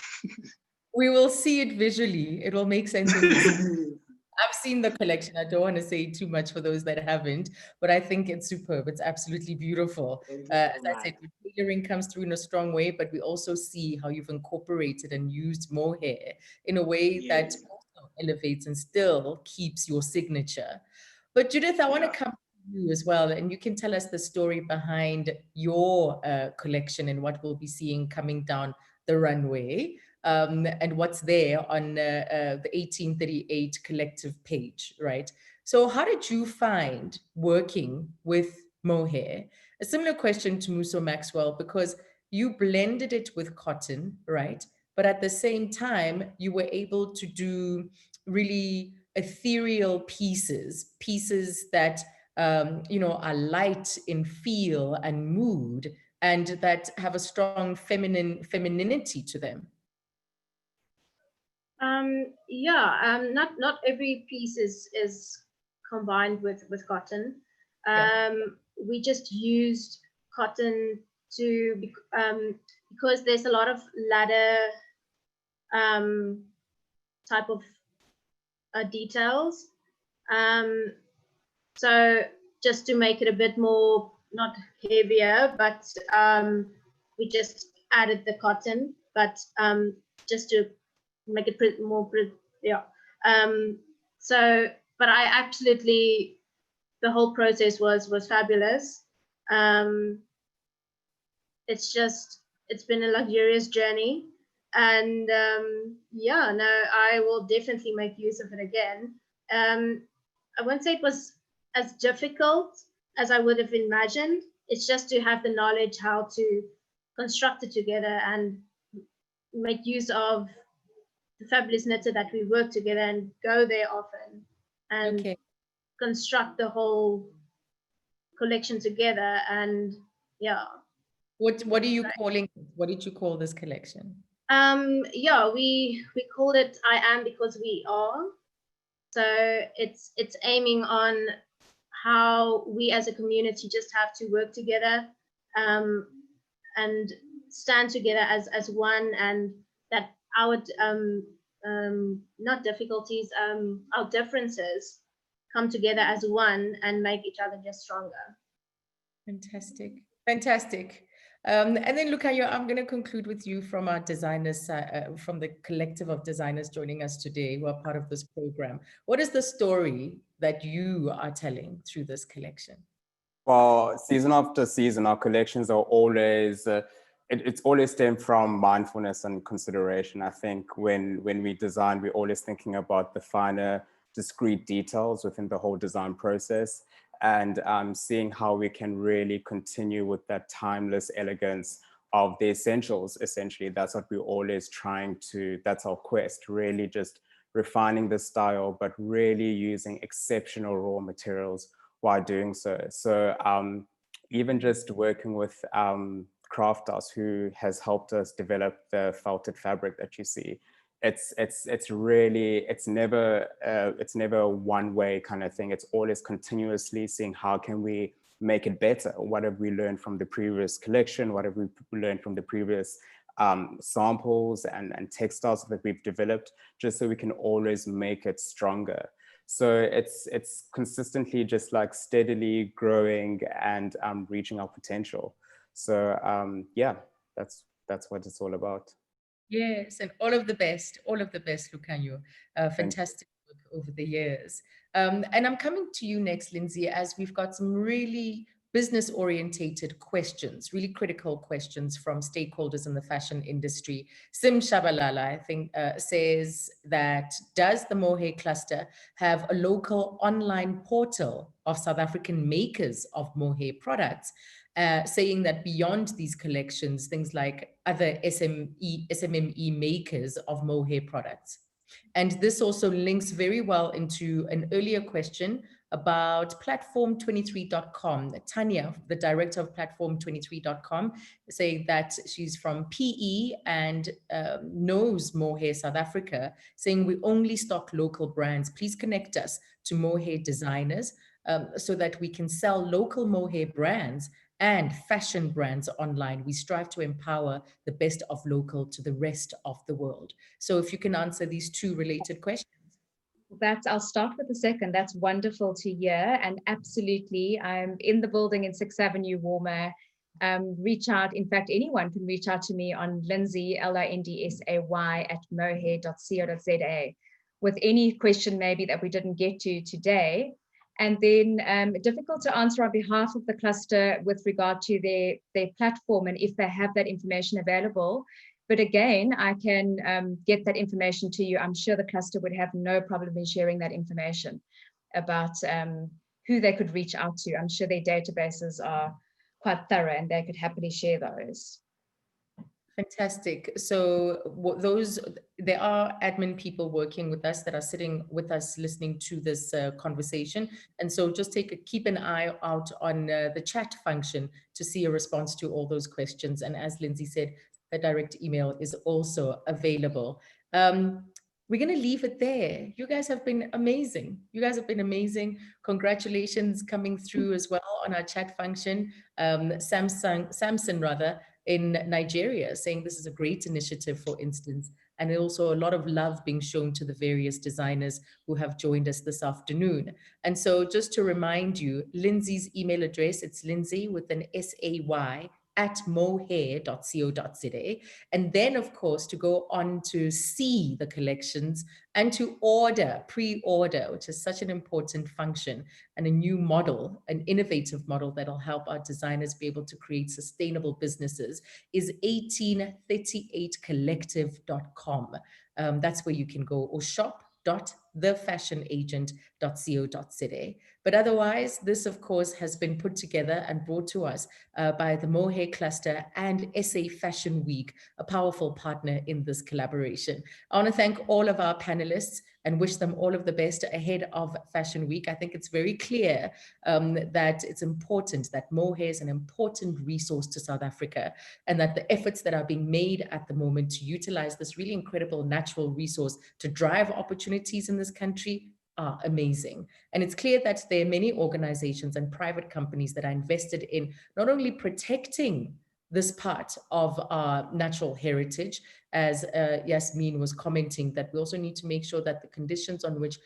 We will see it visually. It will make sense. I've seen the collection. I don't want to say too much for those that haven't, but I think it's superb. It's absolutely beautiful. As I said, the tailoring comes through in a strong way, but we also see how you've incorporated and used mohair in a way that also elevates and still keeps your signature. But Judith, I want to come to you as well, and you can tell us the story behind your collection and what we'll be seeing coming down the runway. And what's there on the 1838 collective page, right? So how did you find working with mohair? A similar question to Musa Maxwell, because you blended it with cotton, right? But at the same time, you were able to do really ethereal pieces that, are light in feel and mood, and that have a strong femininity to them. Not every piece is combined with cotton. We just used cotton to because there's a lot of ladder type of details. So just to make it a bit more, not heavier, but we just added the cotton, but just to make it more, yeah. So, but I absolutely, the whole process was fabulous. It's been a luxurious journey, and yeah, no, I will definitely make use of it again. I won't say it was as difficult as I would have imagined. It's just to have the knowledge how to construct it together and make use of the fabulous knitter that we work together and go there often and construct the whole collection together. And yeah. What are you calling? What did you call this collection? Yeah, we called it I Am Because We Are. So it's aiming on how we as a community just have to work together and stand together as one, and that our not difficulties, our differences come together as one and make each other just stronger. Fantastic, fantastic. And then Lucayo, I'm going to conclude with you from our designers, from the collective of designers joining us today who are part of this program. What is the story that you are telling through this collection? Well, season after season, our collections are always, it's always stemmed from mindfulness and consideration. I think when we design, we're always thinking about the finer, discrete details within the whole design process, and seeing how we can really continue with that timeless elegance of the essentials. Essentially, that's what we're always trying to, that's our quest, really just refining the style, but really using exceptional raw materials while doing so. So even just working with Craft Us, who has helped us develop the felted fabric that you see, it's really, it's never a one-way kind of thing. It's always continuously seeing how can we make it better. What have we learned from the previous collection? What have we learned from the previous samples and textiles that we've developed, just so we can always make it stronger. So it's consistently just like steadily growing and reaching our potential. So yeah, that's what it's all about. Yes, and all of the best, Lucayo. Fantastic work over the years. And I'm coming to you next, Lindsay, as we've got some really business-orientated questions, really critical questions from stakeholders in the fashion industry. Sim Shabalala, I think, says that, does the Mohair cluster have a local online portal of South African makers of Mohair products? Saying that beyond these collections, things like other SMME makers of Mohair products. And this also links very well into an earlier question about platform23.com. Tanya, the director of platform23.com, saying that she's from PE and knows Mohair South Africa, saying we only stock local brands. Please connect us to Mohair designers so that we can sell local Mohair brands and fashion brands online. We strive to empower the best of local to the rest of the world. So if you can answer these two related questions. I'll start with the second. That's wonderful to hear. And absolutely, I'm in the building in 6th Avenue, Warmer. Reach out. In fact, anyone can reach out to me on Lindsay, LINDSAY @mohair.co.za with any question maybe that we didn't get to today. And then difficult to answer on behalf of the cluster with regard to their platform and if they have that information available. But again, I can get that information to you. I'm sure the cluster would have no problem in sharing that information about who they could reach out to. I'm sure their databases are quite thorough and they could happily share those. Fantastic. So there are admin people working with us that are sitting with us listening to this conversation. And so just keep an eye out on the chat function to see a response to all those questions. And as Lindsay said, the direct email is also available. We're going to leave it there. You guys have been amazing. Congratulations coming through as well on our chat function. Samson rather, in Nigeria, saying this is a great initiative, for instance, and also a lot of love being shown to the various designers who have joined us this afternoon. And so just to remind you, Lindsay's email address, it's Lindsay with an S-A-Y @mohair.co.za. And then, of course, to go on to see the collections and to order, pre-order, which is such an important function, and a new model, an innovative model that'll help our designers be able to create sustainable businesses, is 1838collective.com. That's where you can go, or shop.thefashionagent.co.za. But otherwise, this, of course, has been put together and brought to us by the Mohair Cluster and SA Fashion Week, a powerful partner in this collaboration. I want to thank all of our panelists and wish them all of the best ahead of Fashion Week. I think it's very clear that it's important that Mohair is an important resource to South Africa, and that the efforts that are being made at the moment to utilize this really incredible natural resource to drive opportunities in this country are amazing. And it's clear that there are many organizations and private companies that are invested in not only protecting this part of our natural heritage, as Yasmin was commenting, that we also need to make sure that the conditions on which,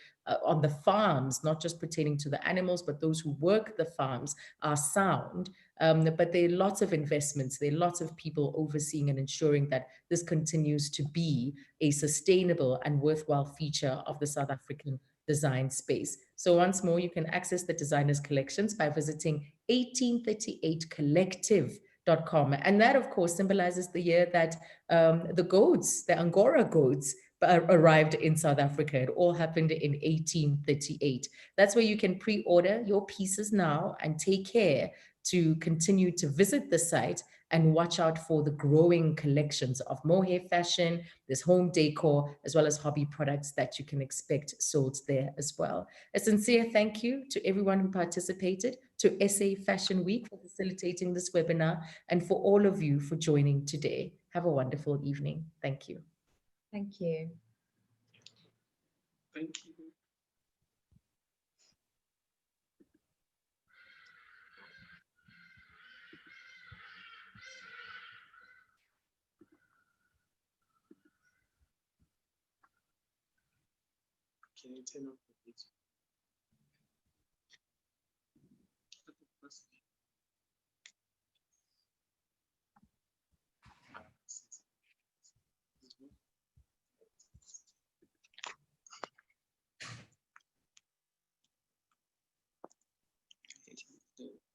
on the farms, not just pertaining to the animals, but those who work the farms, are sound. But there are lots of investments, there are lots of people overseeing and ensuring that this continues to be a sustainable and worthwhile feature of the South African design space. So once more, you can access the designers' collections by visiting 1838collective.com. And that, of course, symbolizes the year that the goats, the Angora goats, arrived in South Africa. It all happened in 1838. That's where you can pre-order your pieces now and take care to continue to visit the site and watch out for the growing collections of mohair fashion, this home decor, as well as hobby products that you can expect sold there as well. A sincere thank you to everyone who participated, to SA Fashion Week for facilitating this webinar, and for all of you for joining today. Have a wonderful evening. Thank you. Thank you. Thank you. Can you turn off the video?